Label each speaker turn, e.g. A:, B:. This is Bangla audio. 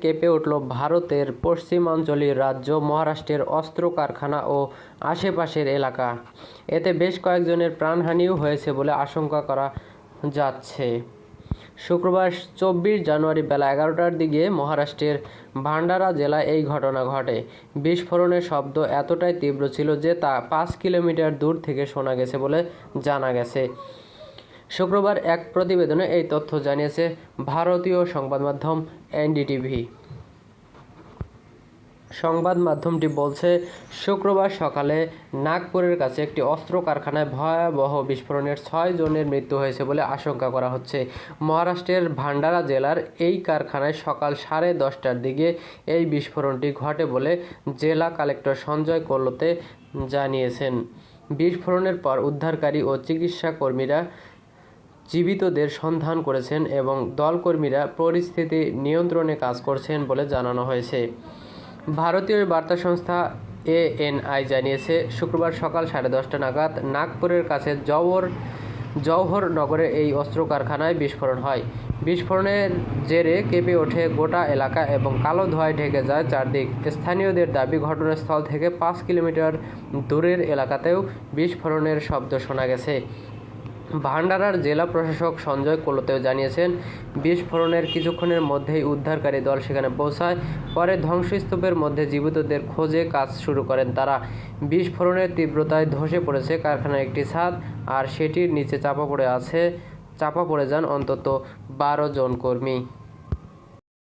A: কেঁপে উঠল ভারতের পশ্চিমাঞ্চলীয় রাজ্য মহারাষ্ট্রের অস্ত্র কারখানা ও আশেপাশের এলাকা। এতে বেশ কয়েকজনের প্রাণহানিও হয়েছে বলে আশঙ্কা করা যাচ্ছে। শুক্রবার 24 জানুয়ারি বেলা 11টার দিকে মহারাষ্ট্রের ভান্ডারা জেলায় এই ঘটনা ঘটে। বিস্ফোরণের শব্দ এতটাই তীব্র ছিল যে তা 5 কিলোমিটার দূর থেকে শোনা গেছে বলে জানা গেছে। শুক্রবার এক প্রতিবেদনে এই তথ্য জানিয়েছে ভারতীয় সংবাদ মাধ্যম এনডিটিভি। সংবাদ মাধ্যমটি বলছে, শুক্রবার সকালে নাগপুরের কাছে একটি অস্ত্র কারখানায় ভয়াবহ বিস্ফোরণে 6 জনের মৃত্যু হয়েছে বলে আশঙ্কা করা হচ্ছে। মহারাষ্ট্রের ভান্ডারা জেলার এই কারখানায় সকাল 10:30টার দিকে এই বিস্ফোরণটি ঘটে বলে জেলা কালেক্টর সঞ্জয় কোলতে জানিয়েছেন। বিস্ফোরণের পর উদ্ধারকারী ও চিকিৎসা কর্মীরা জীবিতদের সন্ধান করছেন এবং দলকর্মীরা পরিস্থিতি নিয়ন্ত্রণে কাজ করছেন বলে জানানো হয়েছে। ভারতীয় বার্তা সংস্থা এএনআই জানিয়েছে, শুক্রবার সকাল 10:30 নাগাদ নাগপুরের কাছে জওহর নগরে এই অস্ত্র কারখানায় বিস্ফোরণ হয়। বিস্ফোরণের জেরে কেঁপে ওঠে গোটা এলাকা এবং কালো ধোঁয়ায় ঢেকে যায় চারদিক। স্থানীয়দের দাবি, ঘটনাস্থল থেকে 5 কিলোমিটার দূরের এলাকাতেও বিস্ফোরণের শব্দ শোনা গেছে। ভান্ডারার জেলা প্রশাসক সঞ্জয় কোলতেও জানিয়েছেন, বিস্ফোরণের কিছুক্ষণের মধ্যেই উদ্ধারকারী দল সেখানে পৌঁছায়। পরে ধ্বংসস্তূপের মধ্যে জীবিতদের খোঁজে কাজ শুরু করেন তারা। বিস্ফোরণের তীব্রতায় ধসে পড়েছে কারখানার একটি ছাদ, আর সেটির নিচে চাপা পড়ে যান অন্তত 12 জন কর্মী।